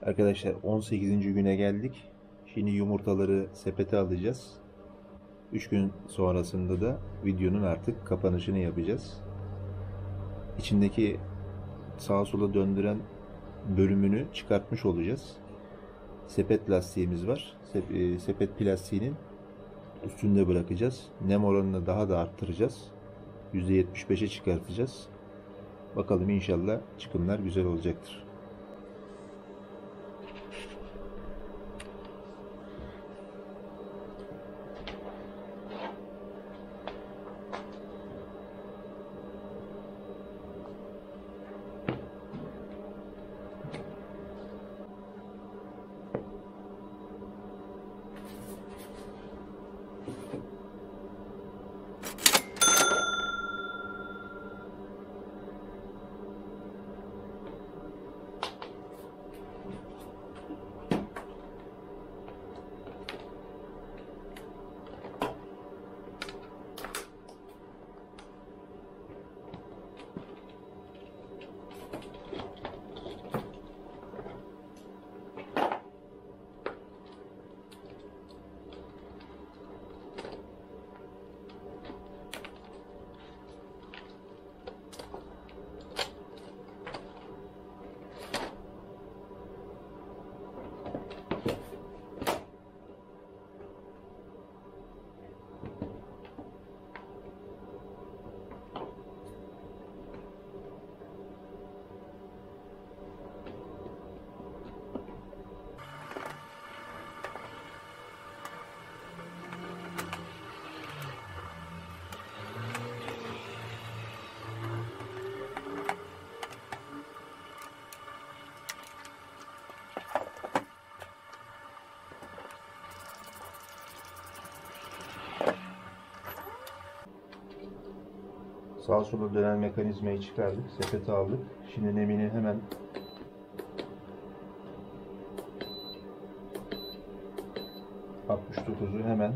Arkadaşlar 18. güne geldik. Şimdi yumurtaları sepete alacağız. 3 gün sonrasında da videonun artık kapanışını yapacağız. İçindeki sağa sola döndüren bölümünü çıkartmış olacağız. Sepet lastiğimiz var. Sepet plastiğinin üstünde bırakacağız. Nem oranını daha da arttıracağız. %75'e çıkartacağız. Bakalım inşallah çıkımlar güzel olacaktır. Sağa sola dönen mekanizmayı çıkardık, sepete aldık. Şimdi nemini hemen ...69'u hemen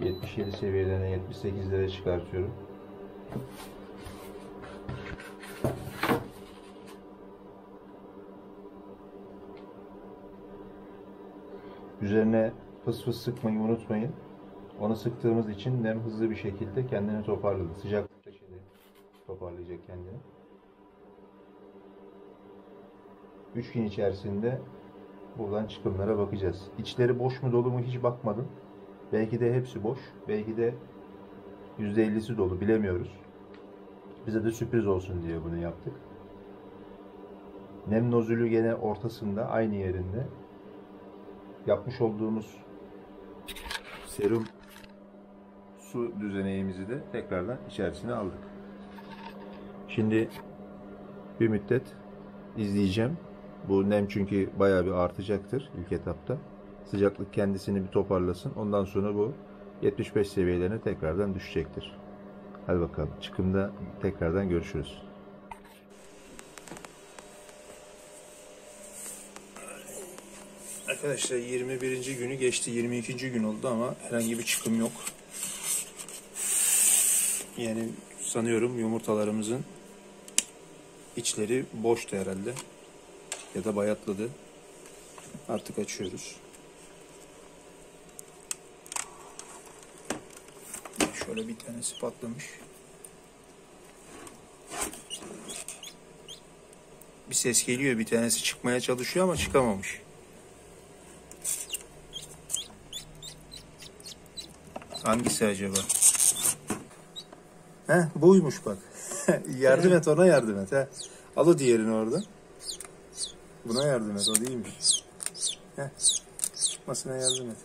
77 seviyelerine, 78'lere çıkartıyorum. Üzerine fıs fıs sıkmayı unutmayın. Onu sıktığımız için nem hızlı bir şekilde kendini toparladı. Sıcaklıkta şimdi toparlayacak kendini. 3 gün içerisinde buradan çıkımlara bakacağız. İçleri boş mu dolu mu hiç bakmadım. Belki de hepsi boş. Belki de %50'si dolu, bilemiyoruz. Bize de sürpriz olsun diye bunu yaptık. Nem nozülü gene ortasında, aynı yerinde. Yapmış olduğumuz serum su düzeneğimizi de tekrardan içerisine aldık. Şimdi bir müddet izleyeceğim. Bu nem çünkü bayağı bir artacaktır ilk etapta. Sıcaklık kendisini bir toparlasın. Ondan sonra bu 75 seviyelerine tekrardan düşecektir. Hadi bakalım. Çıkımda tekrardan görüşürüz. Arkadaşlar 21. günü geçti. 22. gün oldu ama herhangi bir çıkım yok. Yani sanıyorum yumurtalarımızın içleri boştu herhalde. Ya da bayatladı. Artık açıyoruz. Şöyle bir tanesi patlamış. Bir ses geliyor. Bir tanesi çıkmaya çalışıyor ama çıkamamış. Hangisi acaba? Buymuş bak. Yardım et, ona yardım et. Al o diğerini oradan. Buna yardım et, o değilmiş. Çıkmasına yardım et.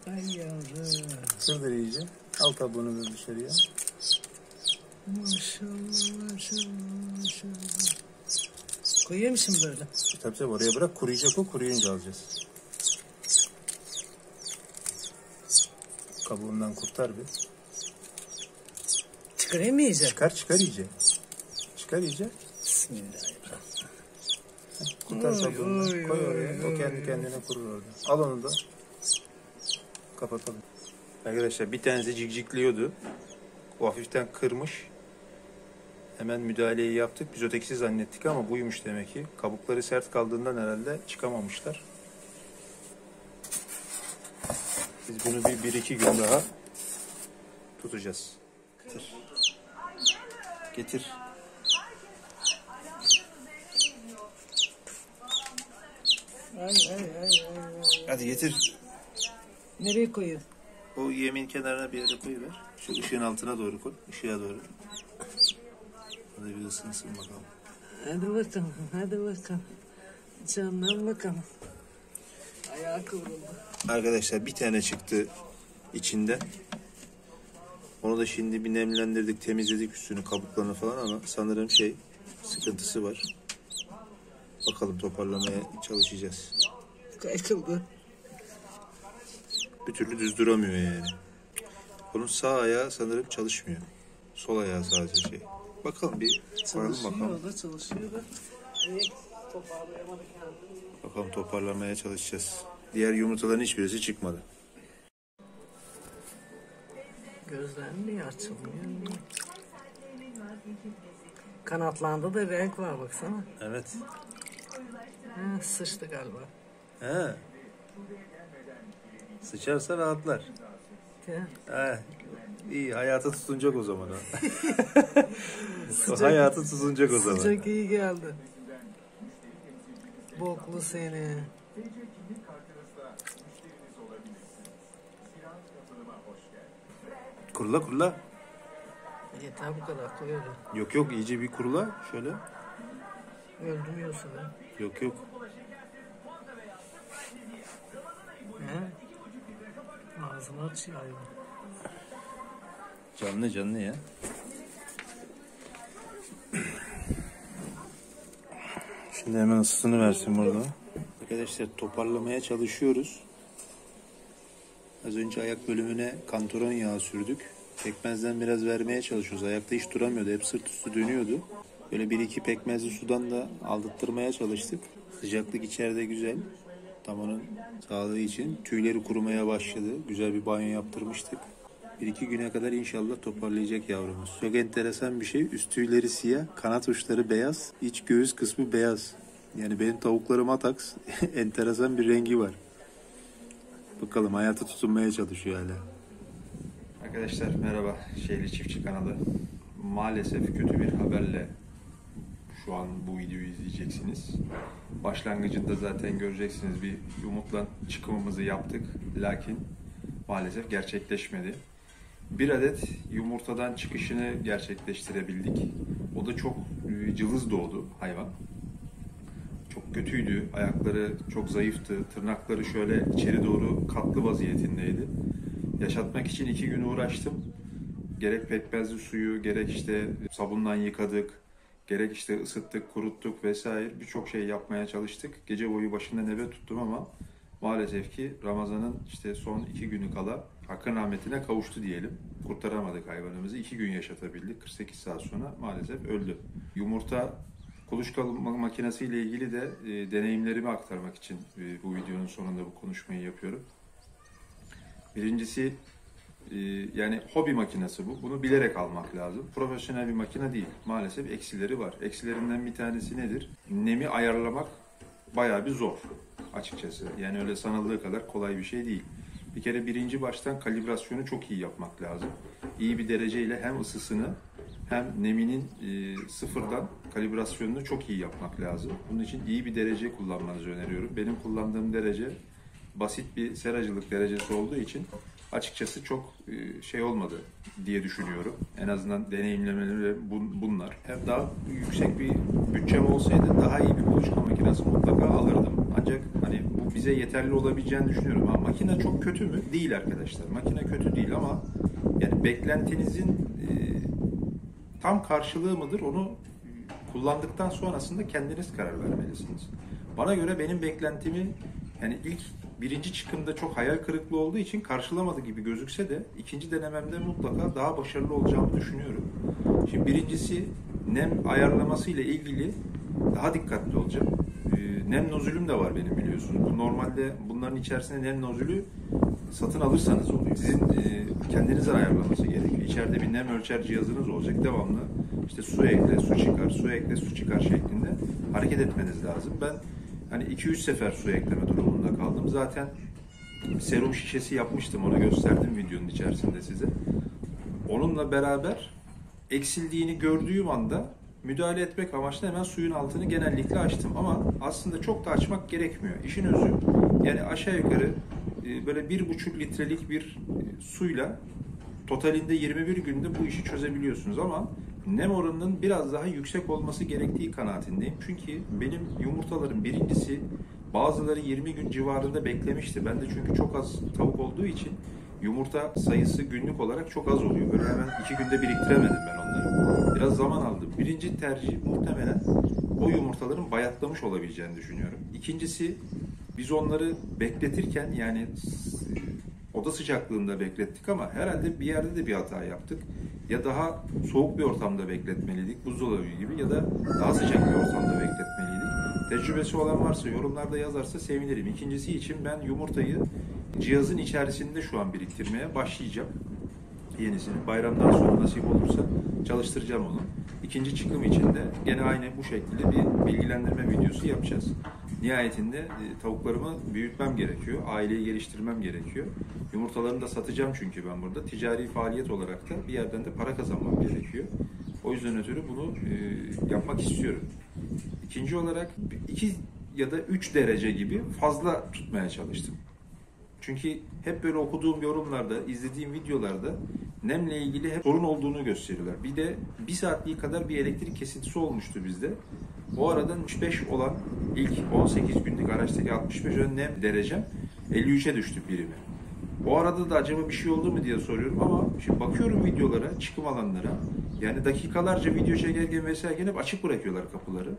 Ay yavrum. Sırdır iyice. Al kabuğunu da dışarıya. Maşallah maşallah maşallah. Koyuyor musun böyle? Tabii oraya bırak, kuruyacak o, kuruyunca alacağız. Kabuğundan kurtar bir. Çıkarayım mı iyice? Çıkar iyice. Çıkar iyice. Bismillahirrahmanirrahim. Kurtar kabuğunu. Koy oraya. O kendi kendine kurur orada. Al onu da. Kapatalım. Arkadaşlar bir tanesi cikcikliyordu. O hafiften kırmış. Hemen müdahaleyi yaptık. Biz ötekisi zannettik ama buymuş demek ki. Kabukları sert kaldığından herhalde çıkamamışlar. Biz bunu bir iki gün daha tutacağız. Getir. Getir. Ay. Hadi getir. Nereye koyayım? O yemin kenarına bir yere koyuver. Şu ışığın altına doğru koy. Işığa doğru. Hadi bir ısınsın bakalım. Hadi bakalım. Canım bakalım. Ayağı kıvrıldı. Arkadaşlar bir tane çıktı içinde. Onu da şimdi bir nemlendirdik, temizledik üstünü, kabuklarını falan ama sanırım sıkıntısı var. Bakalım toparlamaya çalışacağız. Kaykıldı. Bir türlü düz duramıyor yani. Onun sağ ayağı sanırım çalışmıyor. Sol ayağı sadece Bakalım bir koyalım bakalım. Çalışıyor da. Toparlayamadık yani. Bakalım toparlamaya çalışacağız. Diğer yumurtaların hiçbirisi çıkmadı. Gözlerim niye açılmıyor? Kanatlarında da renk var baksana. Evet. Ha, sıçtı galiba. He. Sıçarsa rahatlar. Ya. He. İyi, hayata tutunacak o zaman o. O hayata tutunacak o zaman. Sıcak iyi geldi. Boklu seni. Kurula. Yeter bu kadar koyuyorum. Yok iyice bir kurula şöyle. Öldürmüyorsun ha. Yok. He? Ağzını açıyor hayvan. Canlı ya. Şimdi hemen ısısını versin burada. Arkadaşlar toparlamaya çalışıyoruz. Az önce ayak bölümüne kantaron yağı sürdük. Pekmezden biraz vermeye çalışıyoruz. Ayakta hiç duramıyordu. Hep sırt üstü dönüyordu. Böyle bir iki pekmezli sudan da aldırtmaya çalıştık. Sıcaklık içeride güzel. Tam onun sağlığı için. Tüyleri kurumaya başladı. Güzel bir banyo yaptırmıştık. Bir iki güne kadar inşallah toparlayacak yavrumuz. Çok enteresan bir şey. Üst tüyleri siyah, kanat uçları beyaz, iç göğüs kısmı beyaz. Yani benim tavuklarım ataks. Enteresan bir rengi var. Bakalım hayata tutunmaya çalışıyor hala. Arkadaşlar merhaba. Şehri Çiftçi kanalı. Maalesef kötü bir haberle şu an bu videoyu izleyeceksiniz. Başlangıcında zaten göreceksiniz, bir umutla çıkımımızı yaptık. Lakin maalesef gerçekleşmedi. Bir adet yumurtadan çıkışını gerçekleştirebildik. O da çok cılız doğdu hayvan. Çok kötüydü. Ayakları çok zayıftı. Tırnakları şöyle içeri doğru katlı vaziyetindeydi. Yaşatmak için 2 gün uğraştım. Gerek pekmezli suyu, gerek sabundan yıkadık, gerek ısıttık, kuruttuk vesaire birçok şey yapmaya çalıştık. Gece boyu başında nöbet tuttum ama maalesef ki Ramazan'ın son 2 günü kala hakkın rahmetine kavuştu diyelim. Kurtaramadık hayvanımızı. 2 gün yaşatabildik. 48 saat sonra maalesef öldü. Yumurta kuluçka makinesiyle ilgili de deneyimlerimi aktarmak için bu videonun sonunda bu konuşmayı yapıyorum. Birincisi yani hobi makinesi bu. Bunu bilerek almak lazım. Profesyonel bir makine değil. Maalesef eksileri var. Eksilerinden bir tanesi nedir? Nemi ayarlamak bayağı bir zor açıkçası. Yani öyle sanıldığı kadar kolay bir şey değil. Bir kere birinci baştan kalibrasyonu çok iyi yapmak lazım. İyi bir dereceyle hem ısısını hem neminin sıfırdan kalibrasyonunu çok iyi yapmak lazım. Bunun için iyi bir derece kullanmanızı öneriyorum. Benim kullandığım derece basit bir seracılık derecesi olduğu için açıkçası çok olmadı diye düşünüyorum. En azından deneyimlemeleri bunlar. Hem daha yüksek bir bütçem olsaydı daha iyi bir kuluçka makinesi mutlaka alırdım. Ancak bu bize yeterli olabileceğini düşünüyorum. Ama makine çok kötü mü? Değil arkadaşlar. Makine kötü değil ama yani beklentinizin tam karşılığı mıdır? Onu kullandıktan sonrasında kendiniz karar vermelisiniz. Bana göre benim beklentimi ilk birinci çıkımda çok hayal kırıklığı olduğu için karşılamadı gibi gözükse de ikinci denememde mutlaka daha başarılı olacağımı düşünüyorum. Şimdi birincisi nem ayarlaması ile ilgili daha dikkatli olacağım. Nem nozülüm de var benim biliyorsunuz. Normalde bunların içerisinde nem nozülü satın alırsanız oluyor. Sizin kendinize ayarlaması gerekiyor. İçeride bir nem ölçer cihazınız olacak. Devamlı işte su ekle, su çıkar, su ekle, su çıkar şeklinde hareket etmeniz lazım. Ben hani 2-3 sefer su ekleme durumunda kaldım. Zaten serum şişesi yapmıştım. Onu gösterdim videonun içerisinde size. Onunla beraber eksildiğini gördüğüm anda müdahale etmek amaçlı hemen suyun altını genellikle açtım. Ama aslında çok da açmak gerekmiyor. İşin özü yani aşağı yukarı böyle 1,5 litrelik bir suyla totalinde 21 günde bu işi çözebiliyorsunuz ama nem oranının biraz daha yüksek olması gerektiği kanaatindeyim. Çünkü benim yumurtalarım birincisi bazıları 20 gün civarında beklemişti. Ben de çünkü çok az tavuk olduğu için yumurta sayısı günlük olarak çok az oluyor. Böyle hemen 2 günde biriktiremedim ben onları. Biraz zaman aldı. Birinci tercih muhtemelen o yumurtaların bayatlamış olabileceğini düşünüyorum. İkincisi biz onları bekletirken yani oda sıcaklığında beklettik ama herhalde bir yerde de bir hata yaptık. Ya daha soğuk bir ortamda bekletmeliydik, buzdolabı gibi ya da daha sıcak bir ortamda bekletmeliydik. Tecrübesi olan varsa yorumlarda yazarsa sevinirim. İkincisi için ben yumurtayı cihazın içerisinde şu an biriktirmeye başlayacağım. Yenisini. Bayramdan sonra nasip olursa çalıştıracağım onu. İkinci çıkım için de gene aynı bu şekilde bir bilgilendirme videosu yapacağız. Nihayetinde tavuklarımı büyütmem gerekiyor. Aileyi geliştirmem gerekiyor. Yumurtalarını da satacağım çünkü ben burada. Ticari faaliyet olarak da bir yerden de para kazanmam gerekiyor. O yüzden ötürü bunu yapmak istiyorum. İkinci olarak 2 ya da 3 derece gibi fazla tutmaya çalıştım. Çünkü hep böyle okuduğum yorumlarda, izlediğim videolarda nemle ilgili hep sorun olduğunu gösteriyorlar. Bir de 1 saatliği kadar bir elektrik kesintisi olmuştu bizde. O aradan 65 olan ilk 18 günlük araçtaki 65 olan nem derecem 53'e düştü birimi. O arada da acaba bir şey oldu mu diye soruyorum ama şimdi bakıyorum videolara, çıkım alanlara. Yani dakikalarca video çekerken vesaire hep açık bırakıyorlar kapıları.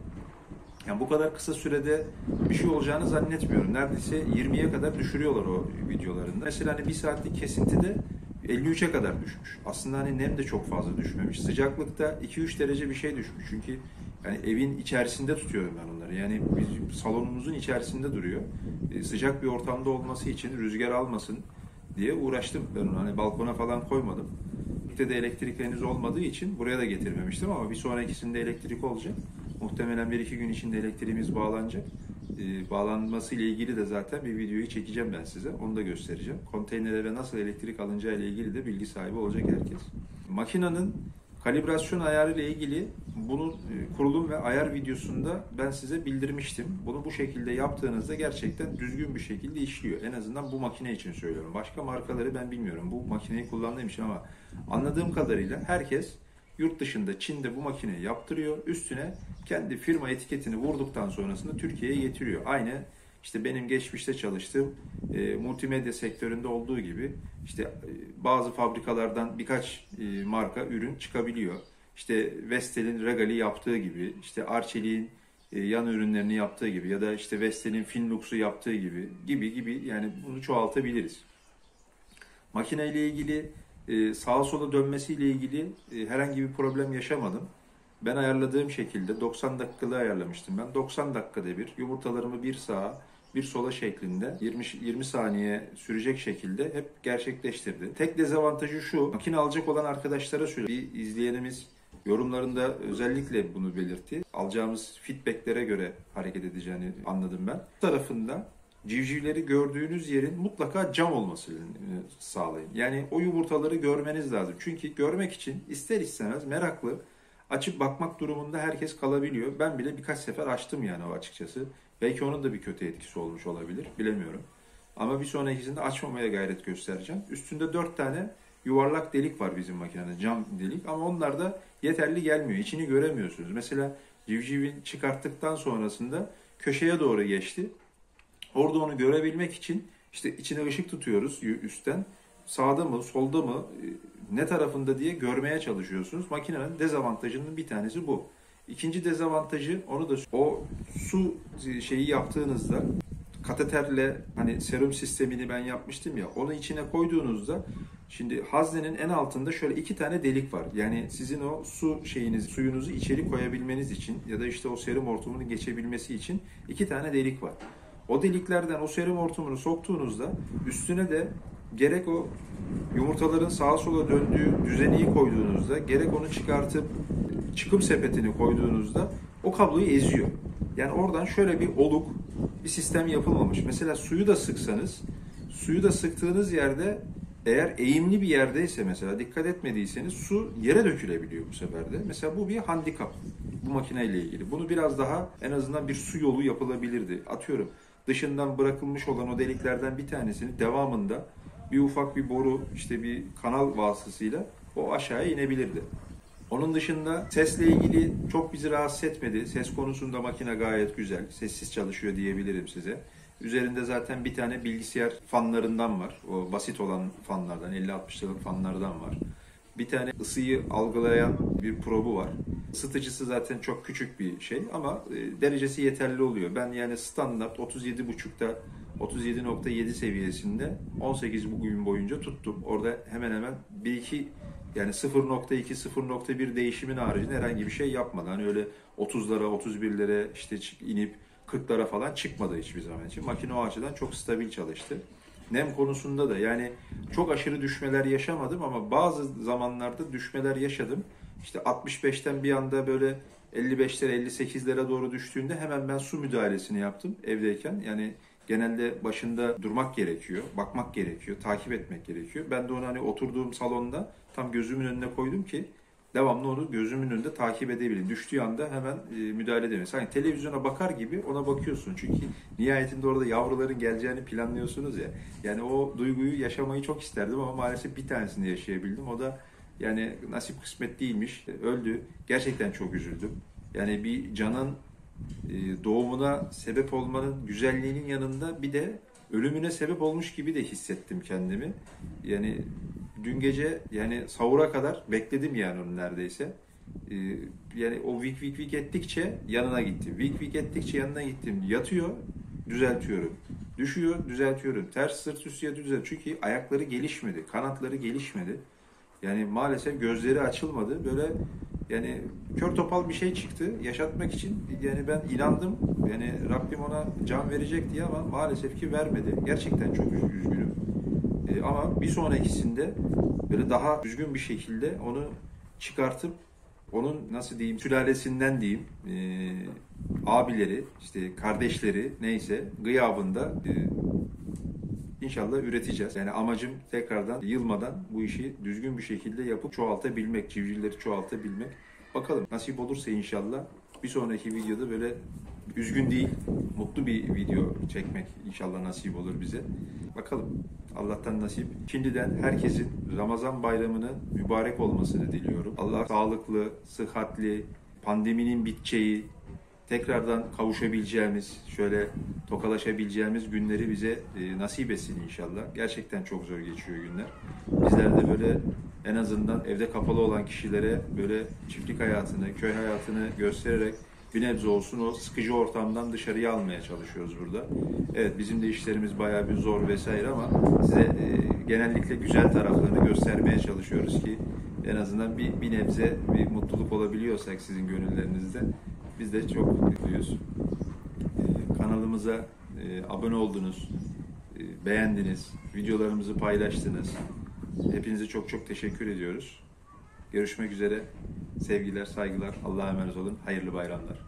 Yani bu kadar kısa sürede bir şey olacağını zannetmiyorum. Neredeyse 20'ye kadar düşürüyorlar o videolarında. Mesela hani 1 saatlik kesintide 53'e kadar düşmüş. Aslında hani nem de çok fazla düşmemiş. Sıcaklıkta 2-3 derece bir şey düşmüş. Çünkü yani evin içerisinde tutuyorum ben onları. Yani bizim salonumuzun içerisinde duruyor. Sıcak bir ortamda olması için rüzgar almasın diye uğraştım ben onu. Hani balkona falan koymadım. Bir de elektrik henüz olmadığı için buraya da getirmemiştim ama bir sonrakisinde elektrik olacak. Muhtemelen 1-2 gün içinde elektriğimiz bağlanacak. Bağlanması ile ilgili de zaten bir videoyu çekeceğim ben size. Onu da göstereceğim. Konteynerlere nasıl elektrik alınacağı ile ilgili de bilgi sahibi olacak herkes. Makinenin kalibrasyon ayarı ile ilgili bunun kurulum ve ayar videosunda ben size bildirmiştim. Bunu bu şekilde yaptığınızda gerçekten düzgün bir şekilde işliyor. En azından bu makine için söylüyorum. Başka markaları ben bilmiyorum. Bu makineyi kullandığım için ama anladığım kadarıyla herkes yurt dışında Çin'de bu makineyi yaptırıyor. Üstüne kendi firma etiketini vurduktan sonrasında Türkiye'ye getiriyor. Aynı işte benim geçmişte çalıştığım multimedya sektöründe olduğu gibi işte bazı fabrikalardan birkaç marka ürün çıkabiliyor. İşte Vestel'in Regal'i yaptığı gibi, işte Arçelik'in yan ürünlerini yaptığı gibi ya da işte Vestel'in Finlux'u yaptığı gibi yani bunu çoğaltabiliriz. Makine ile ilgili sağa sola dönmesiyle ilgili herhangi bir problem yaşamadım. Ben ayarladığım şekilde 90 dakikalığı ayarlamıştım ben. 90 dakikada bir yumurtalarımı bir sağa bir sola şeklinde 20 saniye sürecek şekilde hep gerçekleştirdi. Tek dezavantajı şu, makine alacak olan arkadaşlara söyleyeyim. Bir izleyenimiz yorumlarında özellikle bunu belirtti. Alacağımız feedbacklere göre hareket edeceğini anladım ben. Bu tarafında civcivleri gördüğünüz yerin mutlaka cam olmasını sağlayın. Yani o yumurtaları görmeniz lazım. Çünkü görmek için ister istemez meraklı, açıp bakmak durumunda herkes kalabiliyor. Ben bile birkaç sefer açtım yani o açıkçası. Belki onun da bir kötü etkisi olmuş olabilir, bilemiyorum. Ama bir sonrakisinde açmamaya gayret göstereceğim. Üstünde 4 tane yuvarlak delik var bizim makinenin, cam delik. Ama onlar da yeterli gelmiyor. İçini göremiyorsunuz. Mesela civcivin çıkarttıktan sonrasında köşeye doğru geçti. Orada onu görebilmek için işte içine ışık tutuyoruz üstten. Sağda mı, solda mı, ne tarafında diye görmeye çalışıyorsunuz. Makinenin dezavantajının bir tanesi bu. İkinci dezavantajı onu da o su şeyi yaptığınızda kateterle hani serum sistemini ben yapmıştım ya onu içine koyduğunuzda şimdi haznenin en altında şöyle 2 tane delik var. Yani sizin o suyunuzu içeri koyabilmeniz için ya da işte o serum hortumunun geçebilmesi için 2 tane delik var. O deliklerden o serum hortumunu soktuğunuzda üstüne de gerek o yumurtaların sağa sola döndüğü düzeneyi koyduğunuzda gerek onu çıkartıp çıkım sepetini koyduğunuzda o kabloyu eziyor. Yani oradan şöyle bir oluk, bir sistem yapılmamış. Mesela suyu da sıksanız, suyu da sıktığınız yerde eğer eğimli bir yerdeyse mesela dikkat etmediyseniz su yere dökülebiliyor bu sefer de. Mesela bu bir handikap bu makineyle ilgili. Bunu biraz daha en azından bir su yolu yapılabilirdi. Atıyorum dışından bırakılmış olan o deliklerden bir tanesini devamında bir ufak bir boru işte bir kanal vasıtasıyla o aşağıya inebilirdi. Onun dışında sesle ilgili çok bizi rahatsız etmedi. Ses konusunda makine gayet güzel. Sessiz çalışıyor diyebilirim size. Üzerinde zaten bir tane bilgisayar fanlarından var. O basit olan fanlardan, 50-60 liralık fanlardan var. Bir tane ısıyı algılayan bir probu var. Isıtıcısı zaten çok küçük bir şey ama derecesi yeterli oluyor. Ben yani standart 37,5'ta 37,7 seviyesinde 18 gün boyunca tuttum. Orada hemen hemen 1-2 yani 0,2 0,1 değişimin haricinde herhangi bir şey yapmadı. Hani öyle 30'lara 31'lere işte inip 40'lara falan çıkmadı hiçbir zaman için. Makine o açıdan çok stabil çalıştı. Nem konusunda da yani çok aşırı düşmeler yaşamadım ama bazı zamanlarda düşmeler yaşadım. İşte 65'ten bir anda böyle 55'lere 58'lere doğru düştüğünde hemen ben su müdahalesini yaptım evdeyken. Yani genelde başında durmak gerekiyor, bakmak gerekiyor, takip etmek gerekiyor. Ben de onu hani oturduğum salonda tam gözümün önüne koydum ki devamlı onu gözümün önünde takip edebileyim. Düştüğü anda hemen müdahale edemeyiz. Hani televizyona bakar gibi ona bakıyorsun. Çünkü nihayetinde orada yavruların geleceğini planlıyorsunuz ya. Yani o duyguyu yaşamayı çok isterdim ama maalesef bir tanesini yaşayabildim. O da yani nasip kısmet değilmiş. Öldü. Gerçekten çok üzüldüm. Yani bir canın doğumuna sebep olmanın güzelliğinin yanında bir de ölümüne sebep olmuş gibi de hissettim kendimi. Yani dün gece yani sahura kadar bekledim yani onu neredeyse. Yani o vik vik vik ettikçe yanına gittim. Vik vik ettikçe yanına gittim. Yatıyor, düzeltiyorum. Düşüyor, düzeltiyorum. Ters sırt üstü yatıyor, düzeltiyorum. Çünkü ayakları gelişmedi, kanatları gelişmedi. Yani maalesef gözleri açılmadı. Böyle yani kör topal bir şey çıktı yaşatmak için. Yani ben inandım. Yani Rabbim ona can verecek diye ama maalesef ki vermedi. Gerçekten çok üzgünüm. Ama bir sonrakisinde böyle daha düzgün bir şekilde onu çıkartıp onun nasıl diyeyim sülalesinden diyeyim abileri işte kardeşleri neyse gıyabında İnşallah üreteceğiz. Yani amacım tekrardan yılmadan bu işi düzgün bir şekilde yapıp çoğaltabilmek, civcivleri çoğaltabilmek. Bakalım nasip olursa inşallah bir sonraki videoda böyle üzgün değil, mutlu bir video çekmek inşallah nasip olur bize. Bakalım Allah'tan nasip. Şimdiden herkesin Ramazan bayramını mübarek olmasını diliyorum. Allah sağlıklı, sıhhatli, pandeminin biteceği, tekrardan kavuşabileceğimiz, şöyle tokalaşabileceğimiz günleri bize nasip etsin inşallah. Gerçekten çok zor geçiyor günler. Bizler de böyle en azından evde kapalı olan kişilere böyle çiftlik hayatını, köy hayatını göstererek bir nebze olsun o sıkıcı ortamdan dışarıya almaya çalışıyoruz burada. Evet bizim de işlerimiz bayağı bir zor vesaire ama size genellikle güzel taraflarını göstermeye çalışıyoruz ki en azından bir nebze bir mutluluk olabiliyorsak sizin gönüllerinizde biz de çok mutluyuz. Kanalımıza abone oldunuz, beğendiniz, videolarımızı paylaştınız. Hepinize çok çok teşekkür ediyoruz. Görüşmek üzere. Sevgiler, saygılar. Allah'a emanet olun. Hayırlı bayramlar.